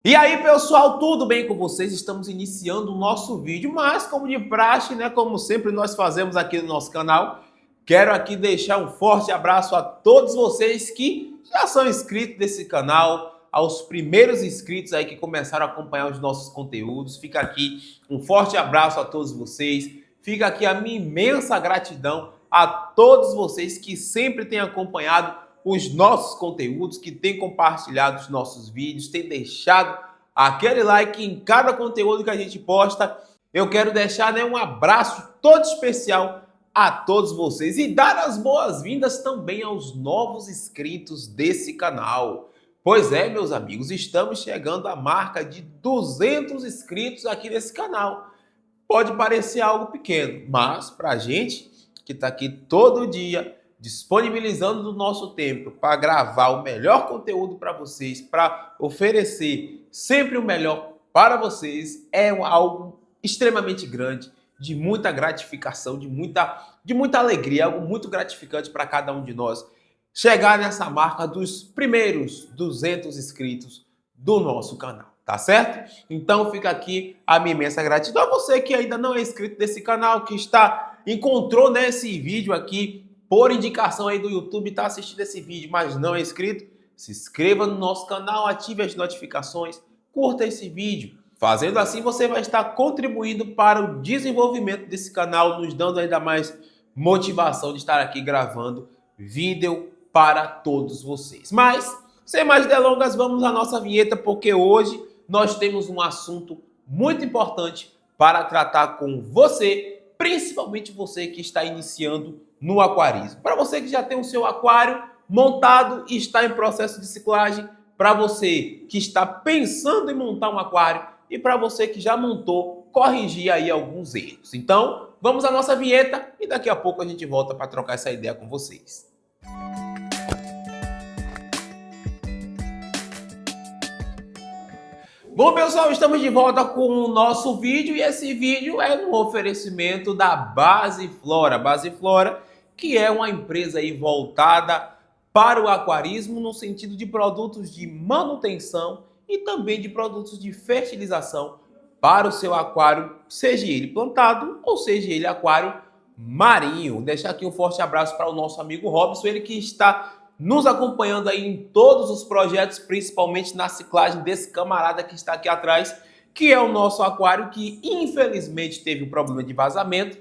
E aí, pessoal, tudo bem com vocês? Estamos iniciando o nosso vídeo, mas como de praxe, né, como sempre nós fazemos aqui no nosso canal, quero aqui deixar um forte abraço a todos vocês que já são inscritos desse canal, aos primeiros inscritos aí que começaram a acompanhar os nossos conteúdos. Fica aqui um forte abraço a todos vocês. Fica aqui a minha imensa gratidão a todos vocês que sempre têm acompanhado os nossos conteúdos, que têm compartilhado os nossos vídeos, têm deixado aquele like em cada conteúdo que a gente posta. Eu quero deixar, né, um abraço todo especial a todos vocês e dar as boas-vindas também aos novos inscritos desse canal. Pois é, meus amigos, estamos chegando à marca de 200 inscritos aqui nesse canal. Pode parecer algo pequeno, mas para a gente que está aqui todo dia disponibilizando do nosso tempo para gravar o melhor conteúdo para vocês, para oferecer sempre o melhor para vocês, é algo extremamente grande, de muita gratificação, de muita alegria, algo muito gratificante para cada um de nós. Chegar nessa marca dos primeiros 200 inscritos do nosso canal, tá certo? Então fica aqui a minha imensa gratidão a você que ainda não é inscrito desse canal, que encontrou nesse vídeo aqui por indicação aí do YouTube, está assistindo esse vídeo, mas não é inscrito, se inscreva no nosso canal, ative as notificações, curta esse vídeo. Fazendo assim, você vai estar contribuindo para o desenvolvimento desse canal, nos dando ainda mais motivação de estar aqui gravando vídeo para todos vocês. Mas, sem mais delongas, vamos à nossa vinheta, porque hoje nós temos um assunto muito importante para tratar com você, principalmente você que está iniciando no aquarismo. Para você que já tem o seu aquário montado e está em processo de ciclagem, para você que está pensando em montar um aquário e para você que já montou, corrigir aí alguns erros. Então, vamos à nossa vinheta e daqui a pouco a gente volta para trocar essa ideia com vocês. Bom, pessoal, estamos de volta com o nosso vídeo e esse vídeo é um oferecimento da Basiflora. Basiflora, que é uma empresa aí voltada para o aquarismo no sentido de produtos de manutenção e também de produtos de fertilização para o seu aquário, seja ele plantado ou seja ele aquário marinho. Deixar aqui um forte abraço para o nosso amigo Robson, ele que está nos acompanhando aí em todos os projetos, principalmente na ciclagem desse camarada que está aqui atrás, que é o nosso aquário que infelizmente teve um problema de vazamento.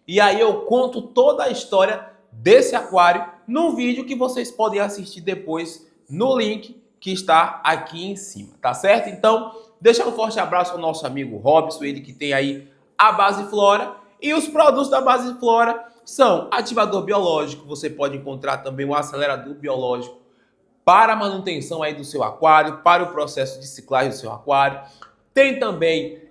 E aí eu conto toda a história desse aquário num vídeo que vocês podem assistir depois no link que está aqui em cima, tá certo? Então, deixa um forte abraço ao nosso amigo Robson, ele que tem aí a Basiflora. E os produtos da Basiflora são ativador biológico, você pode encontrar também um acelerador biológico para a manutenção aí do seu aquário, para o processo de ciclagem do seu aquário. Tem também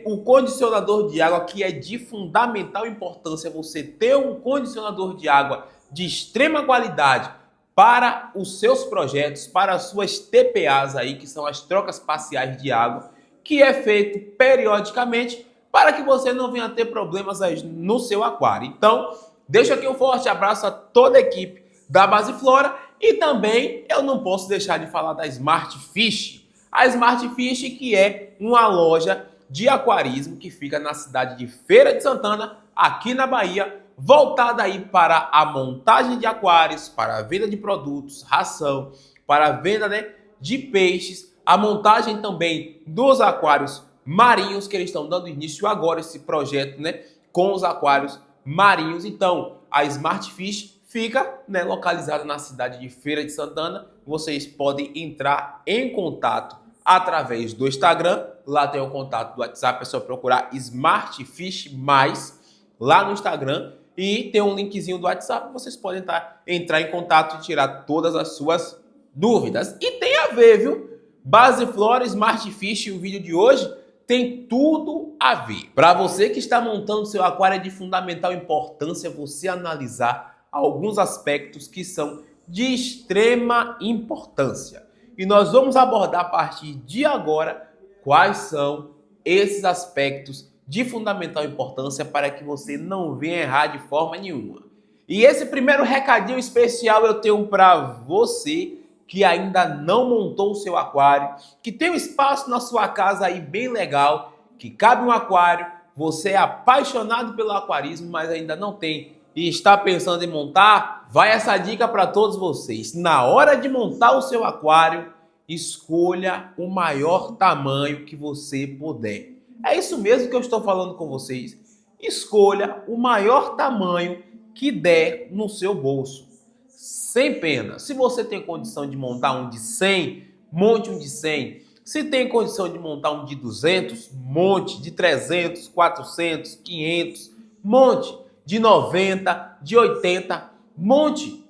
o condicionador de água, que é de fundamental importância você ter um condicionador de água de extrema qualidade para os seus projetos, para as suas TPAs aí, que são as trocas parciais de água, que é feito periodicamente para que você não venha a ter problemas aí no seu aquário. Então, deixo aqui um forte abraço a toda a equipe da Basiflora e também eu não posso deixar de falar da Smart Fish. A Smart Fish, que é uma loja de aquarismo que fica na cidade de Feira de Santana, aqui na Bahia, voltada aí para a montagem de aquários, para a venda de produtos, ração, para a venda, né, de peixes, a montagem também dos aquários marinhos, que eles estão dando início agora esse projeto, né, com os aquários marinhos. Então, a Smart Fish fica, né, localizada na cidade de Feira de Santana. Vocês podem entrar em contato através do Instagram. Lá tem o contato do WhatsApp, é só procurar Smart Fish mais lá no Instagram e tem um linkzinho do WhatsApp. Vocês podem entrar em contato e tirar todas as suas dúvidas. E tem a ver, viu? Basiflora, Smart Fish, o vídeo de hoje tem tudo a ver. Para você que está montando seu aquário, é de fundamental importância você analisar alguns aspectos que são de extrema importância. E nós vamos abordar a partir de agora quais são esses aspectos de fundamental importância para que você não venha errar de forma nenhuma. E esse primeiro recadinho especial eu tenho para você que ainda não montou o seu aquário, que tem um espaço na sua casa aí bem legal, que cabe um aquário, você é apaixonado pelo aquarismo, mas ainda não tem e está pensando em montar, vai essa dica para todos vocês. Na hora de montar o seu aquário, escolha o maior tamanho que você puder. É isso mesmo que eu estou falando com vocês. Escolha o maior tamanho que der no seu bolso. Sem pena. Se você tem condição de montar um de 100, monte um de 100. Se tem condição de montar um de 200, monte. De 300, 400, 500, monte. De 90, de 80, monte.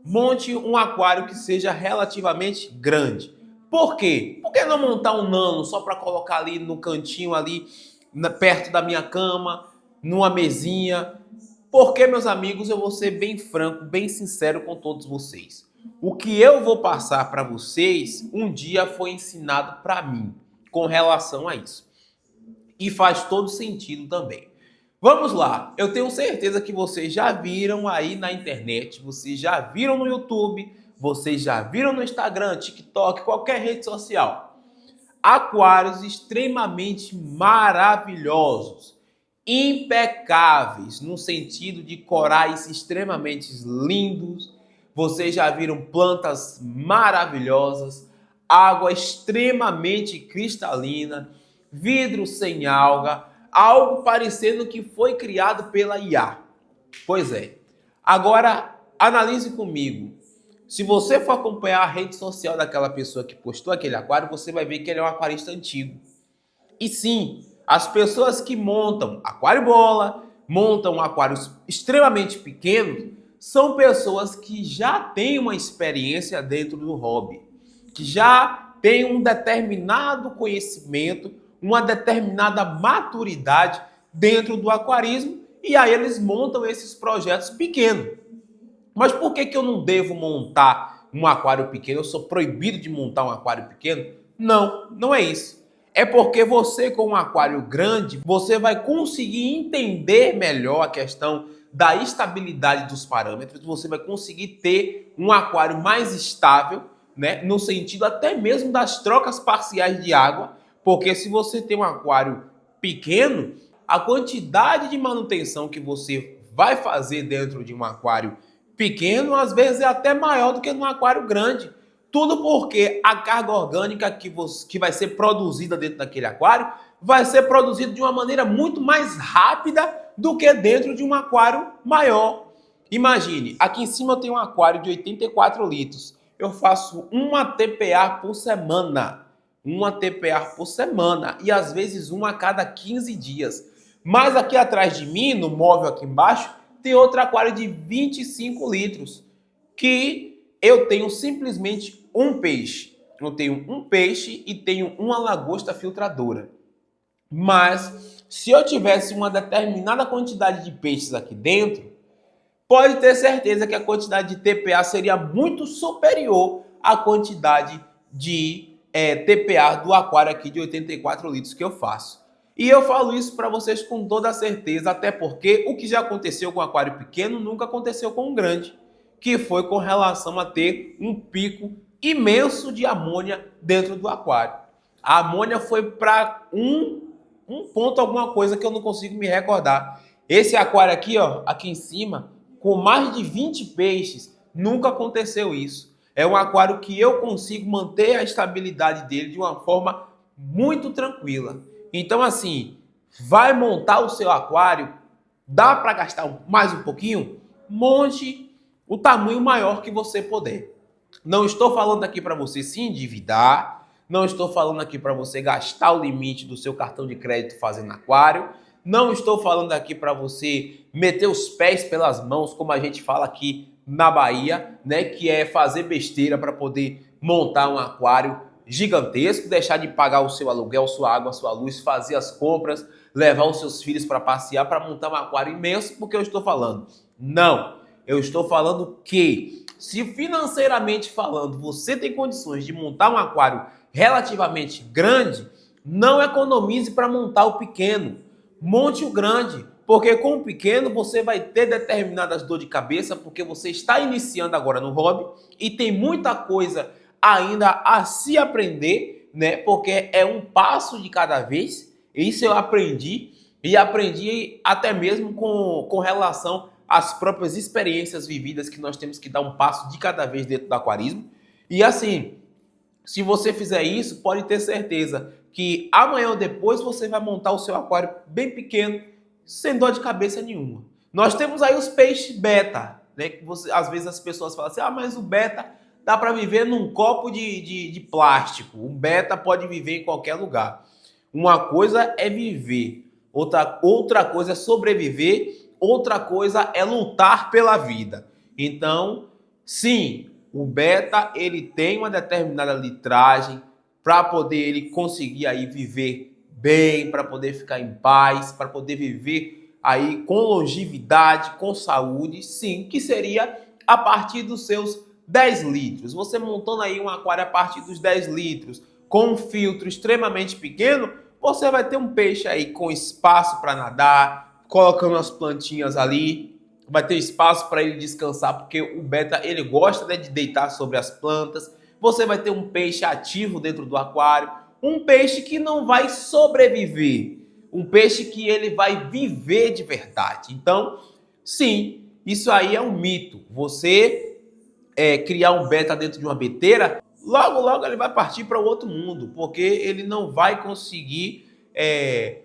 Monte um aquário que seja relativamente grande. Por quê? Por que não montar um nano só para colocar ali no cantinho, ali perto da minha cama, numa mesinha? Porque, meus amigos, eu vou ser bem franco, bem sincero com todos vocês. O que eu vou passar para vocês, um dia foi ensinado para mim com relação a isso. E faz todo sentido também. Vamos lá, eu tenho certeza que vocês já viram aí na internet, vocês já viram no YouTube, vocês já viram no Instagram, TikTok, qualquer rede social. Aquários extremamente maravilhosos, impecáveis, no sentido de corais extremamente lindos. Vocês já viram plantas maravilhosas, água extremamente cristalina, vidro sem alga, algo parecendo que foi criado pela IA. Pois é. Agora, analise comigo. Se você for acompanhar a rede social daquela pessoa que postou aquele aquário, você vai ver que ele é um aquarista antigo. E sim, as pessoas que montam aquário bola, montam aquários extremamente pequenos, são pessoas que já têm uma experiência dentro do hobby, que já têm um determinado conhecimento, uma determinada maturidade dentro do aquarismo, e aí eles montam esses projetos pequenos. Mas por que eu não devo montar um aquário pequeno? Eu sou proibido de montar um aquário pequeno? Não, não é isso. É porque você, com um aquário grande, você vai conseguir entender melhor a questão da estabilidade dos parâmetros, você vai conseguir ter um aquário mais estável, né, no sentido até mesmo das trocas parciais de água, porque se você tem um aquário pequeno, a quantidade de manutenção que você vai fazer dentro de um aquário pequeno, às vezes é até maior do que num aquário grande. Tudo porque a carga orgânica que vai ser produzida dentro daquele aquário vai ser produzida de uma maneira muito mais rápida do que dentro de um aquário maior. Imagine, aqui em cima eu tenho um aquário de 84 litros. Eu faço uma TPA por semana. Uma TPA por semana. E às vezes uma a cada 15 dias. Mas aqui atrás de mim, no móvel aqui embaixo, tem outro aquário de 25 litros. Que eu tenho simplesmente um peixe. Eu tenho um peixe e tenho uma lagosta filtradora. Mas se eu tivesse uma determinada quantidade de peixes aqui dentro, pode ter certeza que a quantidade de TPA seria muito superior à quantidade de TPA do aquário aqui de 84 litros que eu faço. E eu falo isso para vocês com toda certeza, até porque o que já aconteceu com o aquário pequeno nunca aconteceu com o grande, que foi com relação a ter um pico imenso de amônia dentro do aquário. A amônia foi para um ponto, alguma coisa que eu não consigo me recordar. Esse aquário aqui, ó, aqui em cima, com mais de 20 peixes, nunca aconteceu isso. É um aquário que eu consigo manter a estabilidade dele de uma forma muito tranquila. Então, assim, vai montar o seu aquário, dá para gastar mais um pouquinho? Monte o tamanho maior que você puder. Não estou falando aqui para você se endividar, não estou falando aqui para você gastar o limite do seu cartão de crédito fazendo aquário, não estou falando aqui para você meter os pés pelas mãos, como a gente fala aqui na Bahia, né, que é fazer besteira para poder montar um aquário gigantesco, deixar de pagar o seu aluguel, sua água, sua luz, fazer as compras, levar os seus filhos para passear, para montar um aquário imenso, porque eu estou falando. Não, eu estou falando que se financeiramente falando você tem condições de montar um aquário relativamente grande, não economize para montar o pequeno. Monte o grande, Porque com o pequeno você vai ter determinadas dor de cabeça, porque você está iniciando agora no hobby e tem muita coisa ainda a se aprender, né? Porque é um passo de cada vez. Isso eu aprendi e aprendi até mesmo com relação às próprias experiências vividas, que nós temos que dar um passo de cada vez dentro do aquarismo. E assim, se você fizer isso, pode ter certeza que amanhã ou depois você vai montar o seu aquário bem pequeno, sem dor de cabeça nenhuma. Nós temos aí os peixes beta, né? Que você, às vezes as pessoas falam assim, mas o beta dá para viver num copo de plástico. O beta pode viver em qualquer lugar. Uma coisa é viver, outra coisa é sobreviver, outra coisa é lutar pela vida. Então, sim, o beta ele tem uma determinada litragem para poder ele conseguir aí viver bem, para poder ficar em paz, para poder viver aí com longevidade, com saúde, sim, que seria a partir dos seus 10 litros. Você montando aí um aquário a partir dos 10 litros, com um filtro extremamente pequeno, você vai ter um peixe aí com espaço para nadar, colocando as plantinhas ali, vai ter espaço para ele descansar, porque o beta ele gosta, né, de deitar sobre as plantas. Você vai ter um peixe ativo dentro do aquário, um peixe que não vai sobreviver, um peixe que ele vai viver de verdade. Então, sim, isso aí é um mito. Você criar um beta dentro de uma beteira, logo, logo ele vai partir para o outro mundo, porque ele não vai conseguir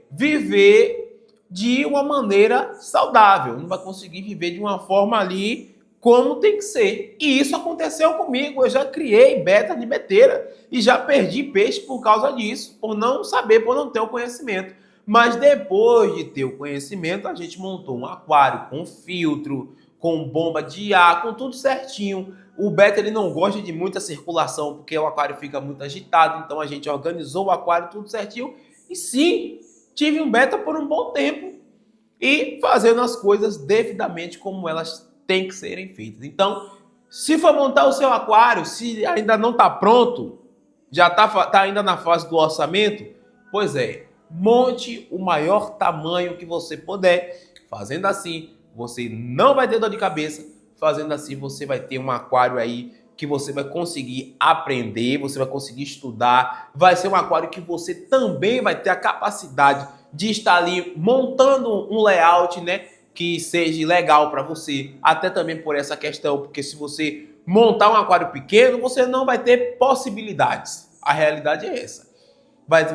viver de uma maneira saudável, não vai conseguir viver de uma forma ali como tem que ser. E isso aconteceu comigo, eu já criei beta de beteira e já perdi peixe por causa disso, por não saber, por não ter o conhecimento. Mas depois de ter o conhecimento, a gente montou um aquário com filtro, com bomba de ar, com tudo certinho. O beta ele não gosta de muita circulação, porque o aquário fica muito agitado, então a gente organizou o aquário tudo certinho. E sim, tive um beta por um bom tempo e fazendo as coisas devidamente como elas têm que serem feitas. Então, se for montar o seu aquário, se ainda não está pronto, já tá ainda na fase do orçamento, pois monte o maior tamanho que você puder. Fazendo assim, você não vai ter dor de cabeça. Fazendo assim, você vai ter um aquário aí que você vai conseguir aprender, você vai conseguir estudar. Vai ser um aquário que você também vai ter a capacidade de estar ali montando um layout, né, que seja legal para você. Até também por essa questão, porque se você montar um aquário pequeno, você não vai ter possibilidades. A realidade é essa.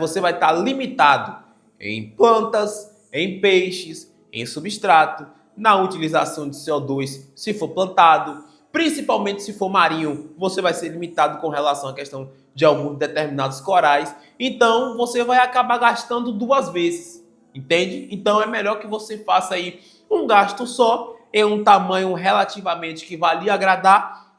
Você vai estar limitado em plantas, em peixes, em substrato, na utilização de CO2 se for plantado, principalmente se for marinho, você vai ser limitado com relação à questão de alguns determinados corais. Então, você vai acabar gastando duas vezes, entende? Então, é melhor que você faça aí um gasto só, em um tamanho relativamente que vai lhe agradar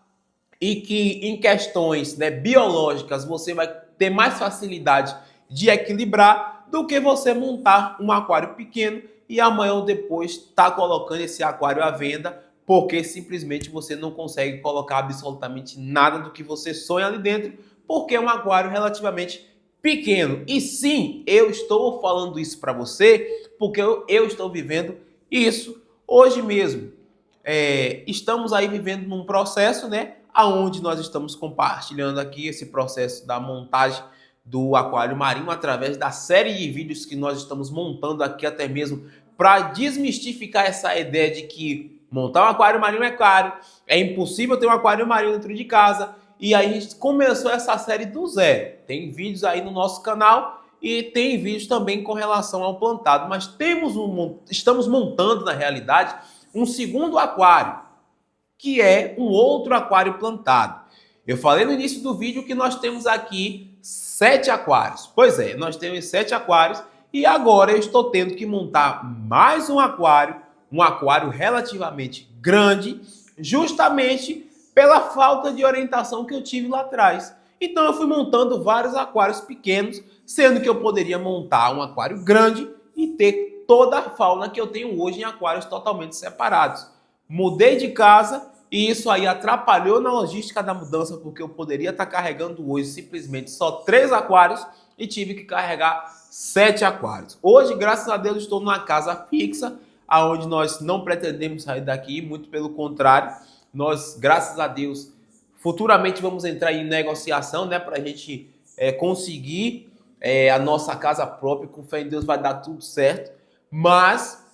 e que em questões, né, biológicas você vai ter mais facilidade de equilibrar do que você montar um aquário pequeno e amanhã ou depois estar colocando esse aquário à venda, porque simplesmente você não consegue colocar absolutamente nada do que você sonha ali dentro, porque é um aquário relativamente pequeno. E sim, eu estou falando isso para você, porque eu estou vivendo isso hoje mesmo. Estamos aí vivendo num processo, né, aonde nós estamos compartilhando aqui esse processo da montagem do aquário marinho através da série de vídeos que nós estamos montando aqui, até mesmo para desmistificar essa ideia de que montar um aquário marinho é caro, é impossível ter um aquário marinho dentro de casa. E aí a gente começou essa série do zero. Tem vídeos aí no nosso canal e tem vídeos também com relação ao plantado, mas estamos montando na realidade um segundo aquário, que é um outro aquário plantado. Eu falei no início do vídeo que nós temos aqui 7 aquários. Pois é, nós temos 7 aquários e agora eu estou tendo que montar mais um aquário relativamente grande, justamente pela falta de orientação que eu tive lá atrás. Então eu fui montando vários aquários pequenos, sendo que eu poderia montar um aquário grande e ter toda a fauna que eu tenho hoje em aquários totalmente separados. Mudei de casa e isso aí atrapalhou na logística da mudança, porque eu poderia estar carregando hoje simplesmente só 3 aquários e tive que carregar 7 aquários. Hoje, graças a Deus, estou numa casa fixa, aonde nós não pretendemos sair daqui, muito pelo contrário, nós, graças a Deus, futuramente vamos entrar em negociação, né, para a gente conseguir a nossa casa própria. Com fé em Deus vai dar tudo certo, mas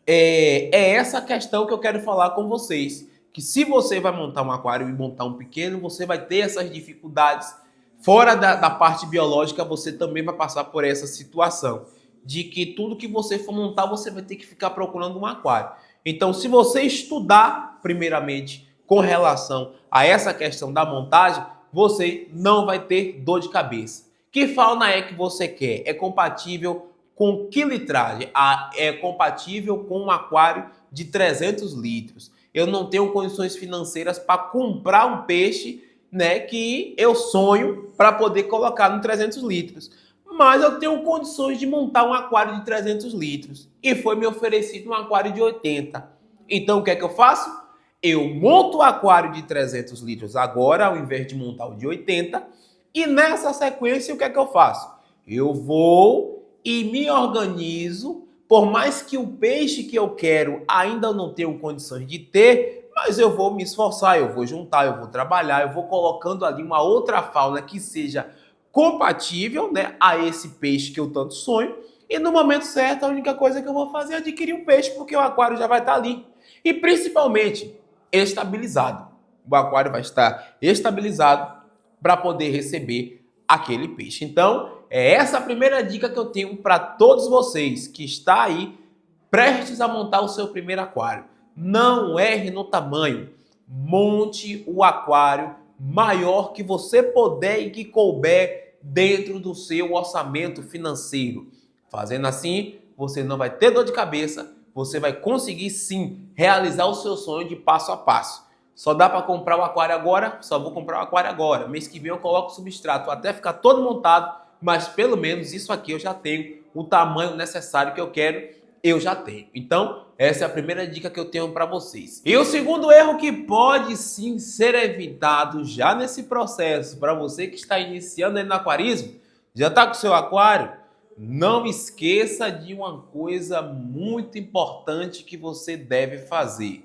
é essa questão que eu quero falar com vocês, que se você vai montar um aquário e montar um pequeno, você vai ter essas dificuldades. Fora da parte biológica, você também vai passar por essa situação de que tudo que você for montar, você vai ter que ficar procurando um aquário. Então, se você estudar, primeiramente, com relação a essa questão da montagem, você não vai ter dor de cabeça. Que fauna é que você quer? É compatível com que litragem? É compatível com um aquário de 300 litros. Eu não tenho condições financeiras para comprar um peixe, né, que eu sonho para poder colocar no 300 litros. Mas eu tenho condições de montar um aquário de 300 litros. E foi me oferecido um aquário de 80. Então o que é que eu faço? Eu monto o aquário de 300 litros agora, ao invés de montar o de 80. E nessa sequência, o que é que eu faço? Eu vou e me organizo. Por mais que o peixe que eu quero ainda não tenha condições de ter, mas eu vou me esforçar, eu vou juntar, eu vou trabalhar, eu vou colocando ali uma outra fauna que seja compatível, né, a esse peixe que eu tanto sonho. E no momento certo, a única coisa que eu vou fazer é adquirir o peixe, porque o aquário já vai estar ali. E principalmente estabilizado. O aquário vai estar estabilizado para poder receber aquele peixe. Então, é essa a primeira dica que eu tenho para todos vocês que está aí prestes a montar o seu primeiro aquário. Não erre no tamanho. Monte o aquário maior que você puder e que couber dentro do seu orçamento financeiro. Fazendo assim, você não vai ter dor de cabeça, você vai conseguir sim realizar o seu sonho de passo a passo. Só dá para comprar o aquário agora? Só vou comprar o aquário agora. Mês que vem eu coloco o substrato até ficar todo montado, mas pelo menos isso aqui eu já tenho. O tamanho necessário que eu quero, eu já tenho. Então, essa é a primeira dica que eu tenho para vocês. E o segundo erro que pode sim ser evitado já nesse processo, para você que está iniciando aí no aquarismo, já está com o seu aquário? Não esqueça de uma coisa muito importante que você deve fazer.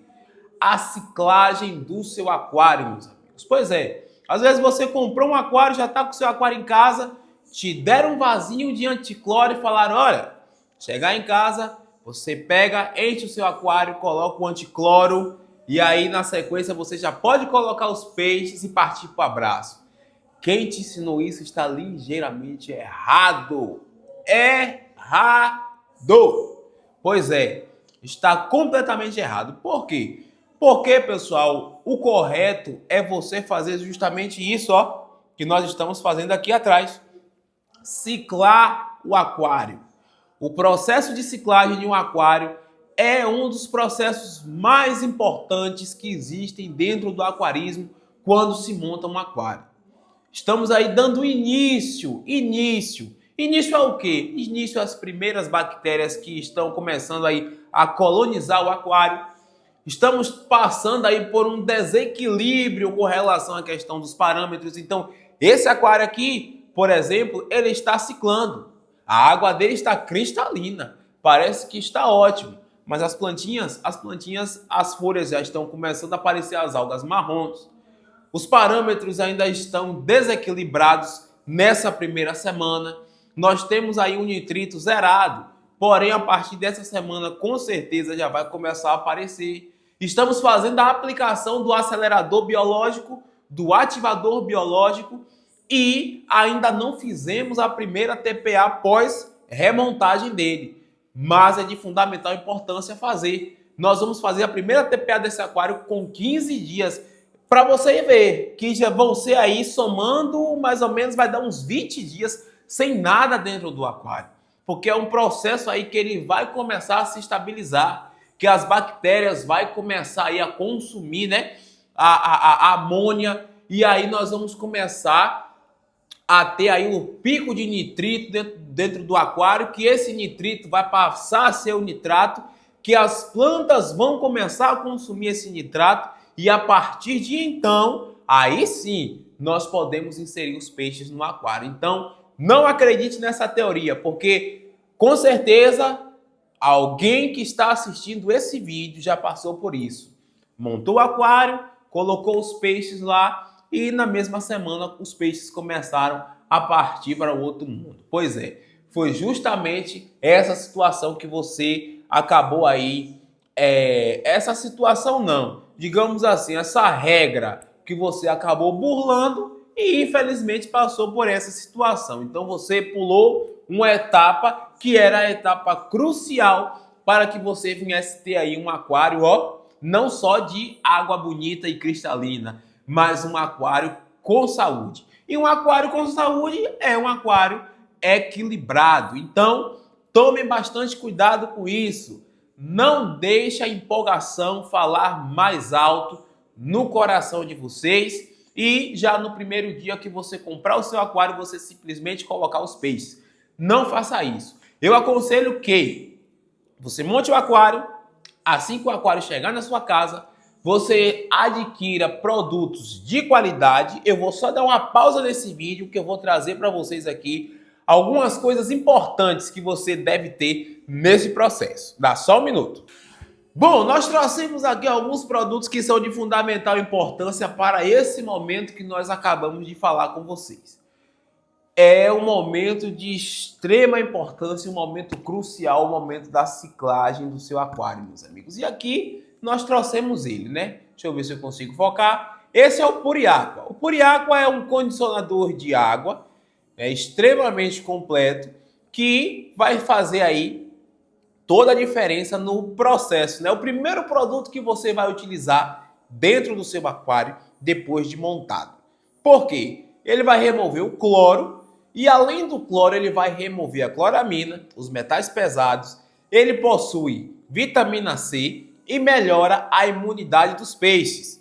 A ciclagem do seu aquário, meus amigos. Pois é, às vezes você comprou um aquário, já está com o seu aquário em casa, te deram um vasinho de anticloro e falaram, olha, chegar em casa, você pega, enche o seu aquário, coloca o anticloro e aí na sequência você já pode colocar os peixes e partir para o abraço. Quem te ensinou isso está ligeiramente errado. Errado! Pois é, está completamente errado. Por quê? Porque, pessoal, o correto é você fazer justamente isso, ó, que nós estamos fazendo aqui atrás. Ciclar o aquário. O processo de ciclagem de um aquário é um dos processos mais importantes que existem dentro do aquarismo quando se monta um aquário. Estamos aí dando início. Início ao quê? Início às primeiras bactérias que estão começando aí a colonizar o aquário. Estamos passando aí por um desequilíbrio com relação à questão dos parâmetros. Então, esse aquário aqui, por exemplo, ele está ciclando. A água dele está cristalina. Parece que está ótimo. Mas as plantinhas, as folhas já estão começando a aparecer as algas marrons. Os parâmetros ainda estão desequilibrados nessa primeira semana. Nós temos aí um nitrito zerado. Porém, a partir dessa semana, com certeza, já vai começar a aparecer. Estamos fazendo a aplicação do acelerador biológico, do ativador biológico e ainda não fizemos a primeira TPA após remontagem dele. Mas é de fundamental importância fazer. Nós vamos fazer a primeira TPA desse aquário com 15 dias para você ver que já vão ser aí somando mais ou menos, vai dar uns 20 dias sem nada dentro do aquário. Porque é um processo aí que ele vai começar a se estabilizar, que as bactérias vai começar aí a consumir, né, a amônia, e aí nós vamos começar a ter aí o pico de nitrito dentro do aquário, que esse nitrito vai passar a ser o nitrato, que as plantas vão começar a consumir esse nitrato, e a partir de então, aí sim, nós podemos inserir os peixes no aquário. Então, não acredite nessa teoria, porque com certeza Alguém que está assistindo esse vídeo já passou por isso. Montou o aquário, colocou os peixes lá e na mesma semana os peixes começaram a partir para o outro mundo. Pois é, foi justamente essa situação que você acabou aí, essa situação não, digamos assim, essa regra que você acabou burlando e infelizmente passou por essa situação. Então você pulou uma etapa que era a etapa crucial para que você viesse ter aí um aquário, ó, não só de água bonita e cristalina, mas um aquário com saúde. E um aquário com saúde é um aquário equilibrado. Então, tomem bastante cuidado com isso. Não deixe a empolgação falar mais alto no coração de vocês e já no primeiro dia que você comprar o seu aquário, você simplesmente colocar os peixes. Não faça isso. Eu aconselho que você monte o aquário, assim que o aquário chegar na sua casa, você adquira produtos de qualidade. Eu vou só dar uma pausa nesse vídeo que eu vou trazer para vocês aqui algumas coisas importantes que você deve ter nesse processo. Dá só um minuto. Bom, nós trouxemos aqui alguns produtos que são de fundamental importância para esse momento que nós acabamos de falar com vocês. É um momento de extrema importância, um momento crucial, o momento da ciclagem do seu aquário, meus amigos. E aqui nós trouxemos ele, né? Deixa eu ver se eu consigo focar. Esse é o Puriaqua. O Puriaqua é um condicionador de água, extremamente completo, que vai fazer aí toda a diferença no processo, né? O primeiro produto que você vai utilizar dentro do seu aquário depois de montado. Por quê? Ele vai remover o cloro e, além do cloro, ele vai remover a cloramina, os metais pesados. Ele possui vitamina C e melhora a imunidade dos peixes.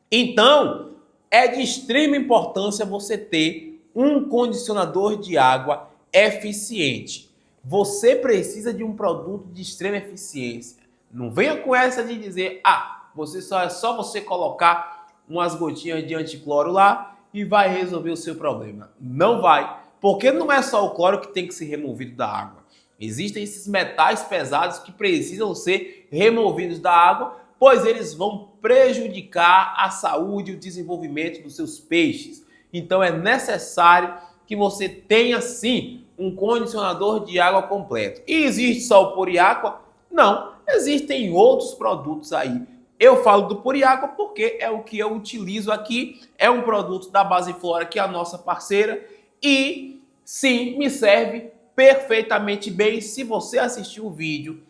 Então, é de extrema importância você ter um condicionador de água eficiente. Você precisa de um produto de extrema eficiência. Não venha com essa de dizer, é só você colocar umas gotinhas de anticloro lá e vai resolver o seu problema. Não vai, porque não é só o cloro que tem que ser removido da água. Existem esses metais pesados que precisam ser removidos da água, pois eles vão prejudicar a saúde e o desenvolvimento dos seus peixes. Então é necessário que você tenha sim um condicionador de água completo. E existe só o Puriaqua? Não, existem outros produtos aí. Eu falo do Puriaqua porque é o que eu utilizo aqui, é um produto da Basiflora, que é a nossa parceira, e sim, me serve perfeitamente bem. Se você assistiu o vídeo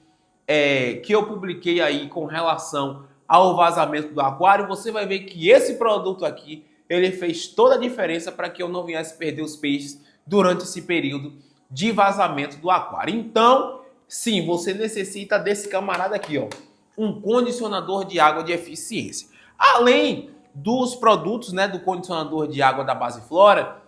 que eu publiquei aí com relação ao vazamento do aquário, você vai ver que esse produto aqui, ele fez toda a diferença para que eu não viesse perder os peixes durante esse período de vazamento do aquário. Então, sim, você necessita desse camarada aqui, ó, um condicionador de água de eficiência. Além dos produtos, né, do condicionador de água da Basiflora,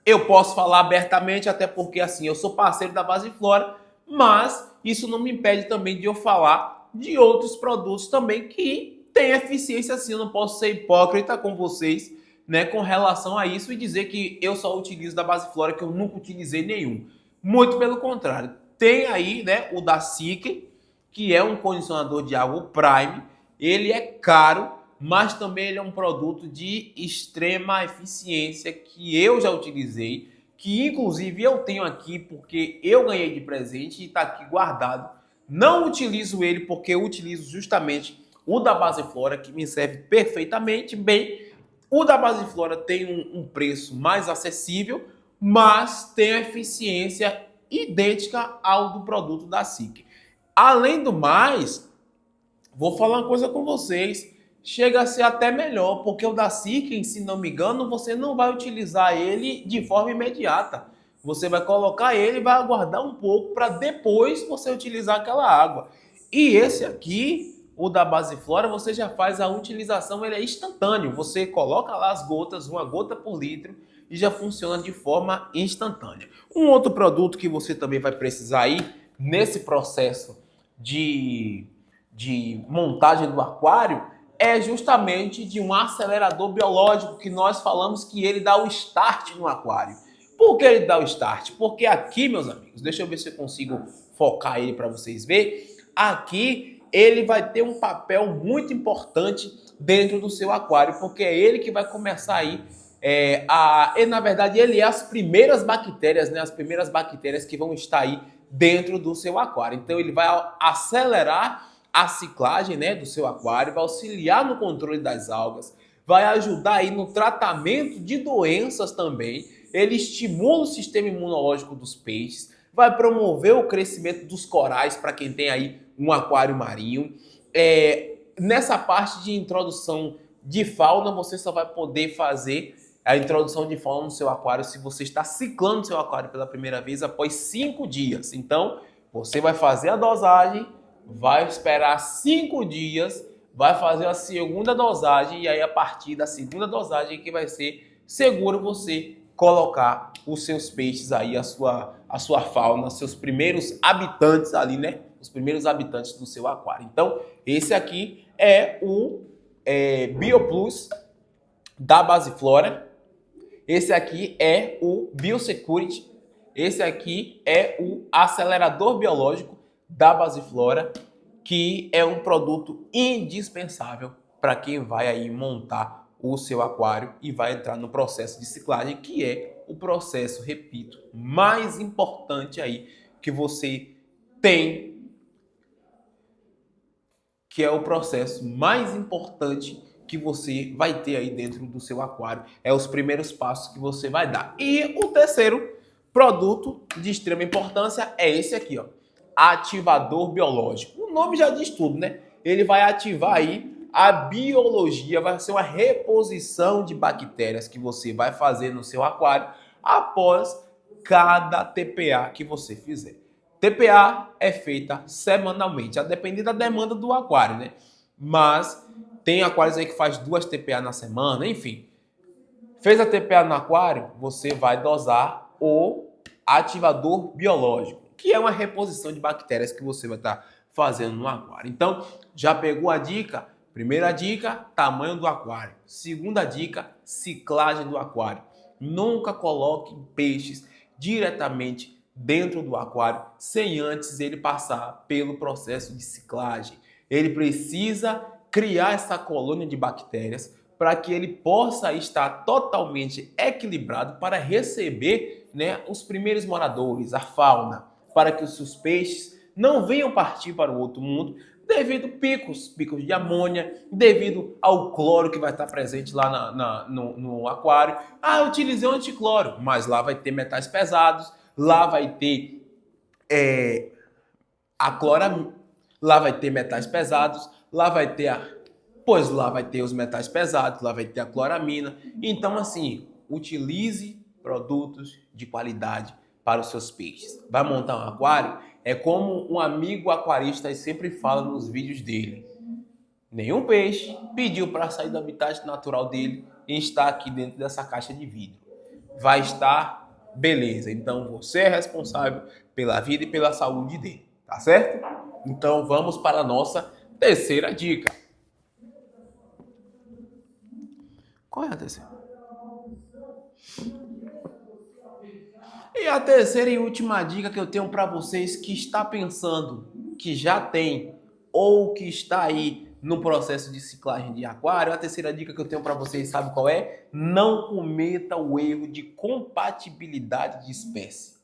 eu posso falar abertamente, até porque assim, eu sou parceiro da Basiflora, mas isso não me impede também de eu falar de outros produtos também que têm eficiência assim. Eu não posso ser hipócrita com vocês, né, com relação a isso e dizer que eu só utilizo da Basiflora, que eu nunca utilizei nenhum. Muito pelo contrário. Tem aí, né, o da SIC, que é um condicionador de água Prime. Ele é caro, mas também ele é um produto de extrema eficiência que eu já utilizei, que inclusive eu tenho aqui porque eu ganhei de presente e está aqui guardado. Não utilizo ele porque eu utilizo justamente o da Basiflora, que me serve perfeitamente bem. O da Basiflora tem um preço mais acessível, mas tem a eficiência idêntica ao do produto da SIC. Além do mais, vou falar uma coisa com vocês, chega a ser até melhor, porque o da SIC, se não me engano, você não vai utilizar ele de forma imediata. Você vai colocar ele e vai aguardar um pouco para depois você utilizar aquela água. E esse aqui, o da Basiflora, você já faz a utilização, ele é instantâneo. Você coloca lá as gotas, uma gota por litro, e já funciona de forma instantânea. Um outro produto que você também vai precisar aí, nesse processo de montagem do aquário, é justamente de um acelerador biológico, que nós falamos que ele dá o start no aquário. Por que ele dá o start? Porque aqui, meus amigos, deixa eu ver se eu consigo focar ele para vocês verem. Aqui ele vai ter um papel muito importante dentro do seu aquário, porque é ele que vai começar aí na verdade, ele é as primeiras bactérias, né? As primeiras bactérias que vão estar aí dentro do seu aquário. Então, ele vai acelerar a ciclagem, né, do seu aquário, vai auxiliar no controle das algas, vai ajudar aí no tratamento de doenças também. Ele estimula o sistema imunológico dos peixes, vai promover o crescimento dos corais para quem tem aí um aquário marinho. Nessa parte de introdução de fauna, você só vai poder fazer a introdução de fauna no seu aquário se você está ciclando seu aquário pela primeira vez após 5 dias. Então, você vai fazer a dosagem, vai esperar 5 dias, vai fazer a segunda dosagem e aí a partir da segunda dosagem que vai ser seguro você colocar os seus peixes aí, a sua fauna, seus primeiros habitantes ali, né? Os primeiros habitantes do seu aquário. Então, esse aqui é o BioPlus da Basiflora. Esse aqui é o Biosecurity. Esse aqui é o acelerador biológico da Basiflora, que é um produto indispensável para quem vai aí montar o seu aquário e vai entrar no processo de ciclagem, que é o processo, repito, mais importante aí que você tem, que é o processo mais importante que você vai ter aí dentro do seu aquário. É os primeiros passos que você vai dar. E o terceiro produto de extrema importância é esse aqui, ó, ativador biológico. O nome já diz tudo, né? Ele vai ativar aí a biologia, vai ser uma reposição de bactérias que você vai fazer no seu aquário após cada TPA que você fizer. TPA é feita semanalmente, a depender da demanda do aquário, né? Mas tem aquários aí que faz 2 TPA na semana, enfim. Fez a TPA no aquário, você vai dosar o ativador biológico, que é uma reposição de bactérias que você vai estar fazendo no aquário. Então, já pegou a dica? Primeira dica, tamanho do aquário. Segunda dica, ciclagem do aquário. Nunca coloque peixes diretamente dentro do aquário sem antes ele passar pelo processo de ciclagem. Ele precisa criar essa colônia de bactérias para que ele possa estar totalmente equilibrado para receber, né, os primeiros moradores, a fauna, para que os seus peixes não venham partir para o outro mundo devido a picos de amônia, devido ao cloro que vai estar presente lá no aquário. Ah, eu utilizei um anticloro, mas lá vai ter metais pesados, lá vai ter lá vai ter metais pesados, lá vai ter os metais pesados, lá vai ter a cloramina. Então, assim, utilize produtos de qualidade para os seus peixes. Vai montar um aquário? É como um amigo aquarista sempre fala nos vídeos dele. Nenhum peixe pediu para sair do habitat natural dele e estar aqui dentro dessa caixa de vidro. Vai estar beleza. Então, você é responsável pela vida e pela saúde dele, tá certo? Então, vamos para a nossa terceira dica. Qual é a terceira? E a terceira e última dica que eu tenho para vocês que está pensando que já tem ou que está aí no processo de ciclagem de aquário, a terceira dica que eu tenho para vocês, sabe qual é? Não cometa o erro de compatibilidade de espécie.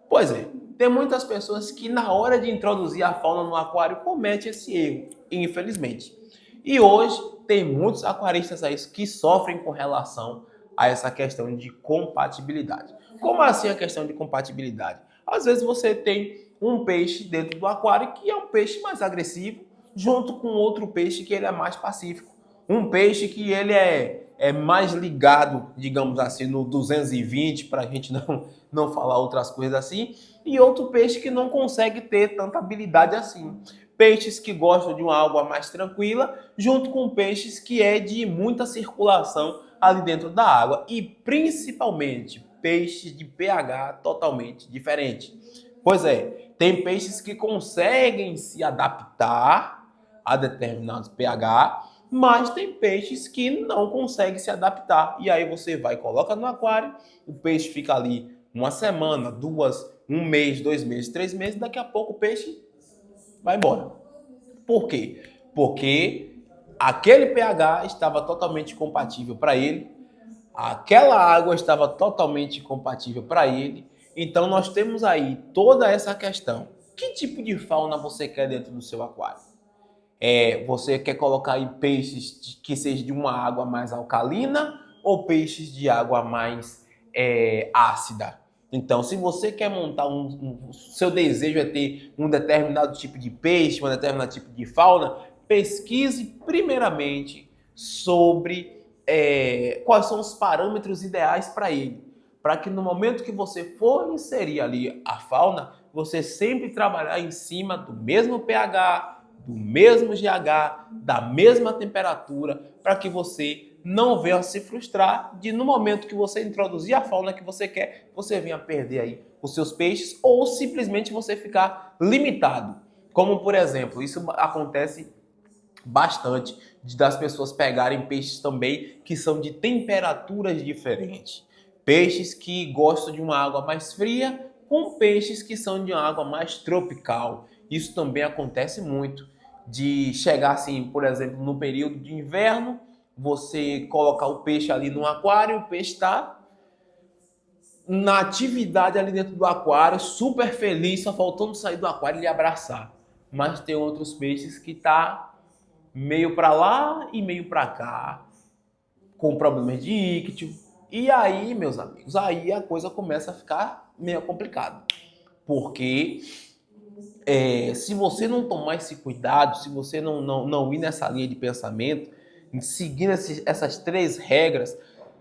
Pois é, tem muitas pessoas que na hora de introduzir a fauna no aquário cometem esse erro, infelizmente. E hoje tem muitos aquaristas aí que sofrem com relação a essa questão de compatibilidade. Como assim a questão de compatibilidade? Às vezes você tem um peixe dentro do aquário que é um peixe mais agressivo, junto com outro peixe que ele é mais pacífico. Um peixe que ele é mais ligado, digamos assim, no 220, para a gente não falar outras coisas assim, e outro peixe que não consegue ter tanta habilidade assim. Peixes que gostam de uma água mais tranquila, junto com peixes que é de muita circulação ali dentro da água, e principalmente peixes de pH totalmente diferente. Pois é, tem peixes que conseguem se adaptar a determinados pH, mas tem peixes que não conseguem se adaptar. E aí você vai, coloca no aquário, o peixe fica ali uma semana, duas, um mês, 2 meses, 3 meses, daqui a pouco o peixe vai embora. Por quê? Porque aquele pH estava totalmente compatível para ele, aquela água estava totalmente compatível para ele. Então nós temos aí toda essa questão. Que tipo de fauna você quer dentro do seu aquário? Você quer colocar aí peixes que sejam de uma água mais alcalina ou peixes de água mais ácida? Então, se você quer montar seu desejo é ter um determinado tipo de peixe, um determinado tipo de fauna, pesquise primeiramente sobre quais são os parâmetros ideais para ele, para que no momento que você for inserir ali a fauna, você sempre trabalhar em cima do mesmo pH, do mesmo GH, da mesma temperatura, para que você não venha se frustrar de no momento que você introduzir a fauna que você quer, você venha perder aí os seus peixes ou simplesmente você ficar limitado. Como por exemplo, isso acontece bastante das pessoas pegarem peixes também que são de temperaturas diferentes. Peixes que gostam de uma água mais fria com peixes que são de uma água mais tropical. Isso também acontece muito de chegar assim, por exemplo, no período de inverno, você colocar o peixe ali no aquário, o peixe está na atividade ali dentro do aquário, super feliz, só faltando sair do aquário e lhe abraçar. Mas tem outros peixes que tá meio para lá e meio para cá, com problemas de íctio. E aí, meus amigos, aí a coisa começa a ficar meio complicada. Porque se você não tomar esse cuidado, se você não ir nessa linha de pensamento, seguindo essas 3 regras,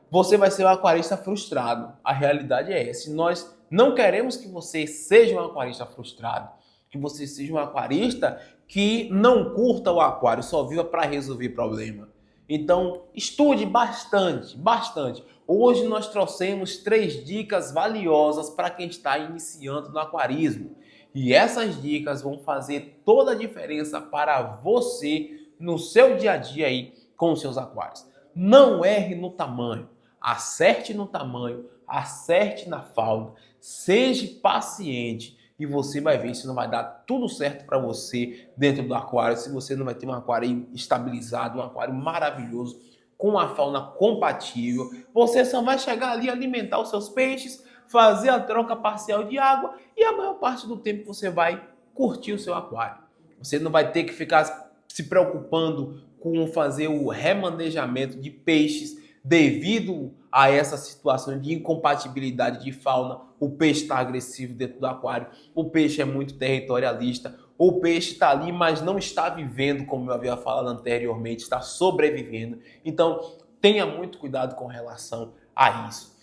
você vai ser um aquarista frustrado. A realidade é essa. Nós não queremos que você seja um aquarista frustrado, que você seja um aquarista que não curta o aquário, só viva para resolver problema. Então, estude bastante, bastante. Hoje nós trouxemos 3 dicas valiosas para quem está iniciando no aquarismo. E essas dicas vão fazer toda a diferença para você no seu dia a dia aí com os seus aquários. Não erre no tamanho, acerte no tamanho, acerte na fauna, seja paciente e você vai ver se não vai dar tudo certo para você dentro do aquário, se você não vai ter um aquário estabilizado, um aquário maravilhoso, com a fauna compatível. Você só vai chegar ali alimentar os seus peixes, fazer a troca parcial de água e a maior parte do tempo você vai curtir o seu aquário. Você não vai ter que ficar se preocupando com fazer o remanejamento de peixes devido a essa situação de incompatibilidade de fauna. O peixe está agressivo dentro do aquário, o peixe é muito territorialista, o peixe está ali, mas não está vivendo, como eu havia falado anteriormente, está sobrevivendo. Então, tenha muito cuidado com relação a isso.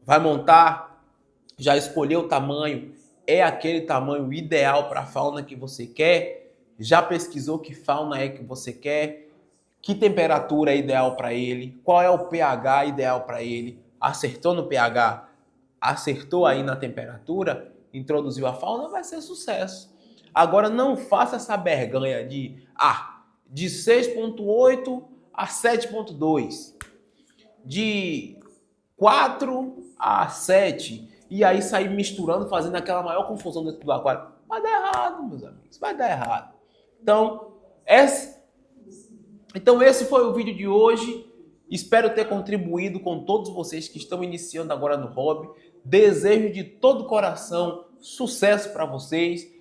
Vai montar, já escolheu o tamanho, é aquele tamanho ideal para a fauna que você quer? Já pesquisou que fauna é que você quer? Que temperatura é ideal para ele? Qual é o pH ideal para ele? Acertou no pH? Acertou aí na temperatura? Introduziu a fauna? Vai ser sucesso. Agora não faça essa berganha de 6.8 a 7.2, de 4 a 7, e aí sair misturando, fazendo aquela maior confusão dentro do aquário. Vai dar errado, meus amigos, vai dar errado. Então, esse foi o vídeo de hoje. Espero ter contribuído com todos vocês que estão iniciando agora no hobby. Desejo de todo o coração sucesso para vocês.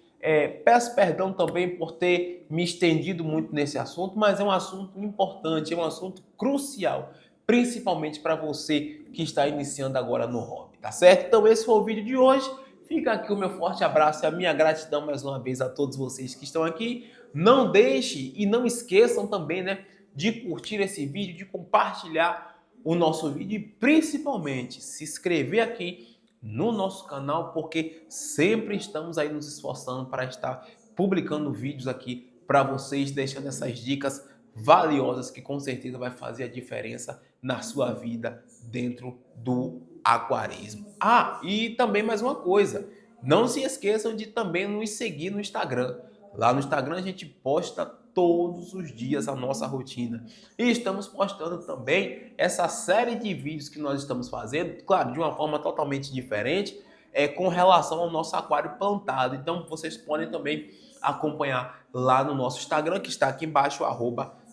Peço perdão também por ter me estendido muito nesse assunto, mas é um assunto importante, é um assunto crucial, principalmente para você que está iniciando agora no hobby, tá certo? Então esse foi o vídeo de hoje. Fica aqui o meu forte abraço e a minha gratidão mais uma vez a todos vocês que estão aqui. Não deixe e não esqueçam também, né, de curtir esse vídeo, de compartilhar o nosso vídeo e principalmente se inscrever aqui no nosso canal, porque sempre estamos aí nos esforçando para estar publicando vídeos aqui para vocês, deixando essas dicas valiosas que com certeza vai fazer a diferença na sua vida dentro do aquarismo. E também mais uma coisa, não se esqueçam de também nos seguir no Instagram. Lá no Instagram a gente posta todos os dias a nossa rotina. E estamos postando também essa série de vídeos que nós estamos fazendo, claro, de uma forma totalmente diferente, com relação ao nosso aquário plantado. Então vocês podem também acompanhar lá no nosso Instagram, que está aqui embaixo,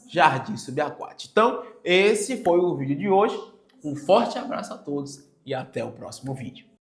@JardimSubaquático. Então, esse foi o vídeo de hoje. Um forte abraço a todos e até o próximo vídeo.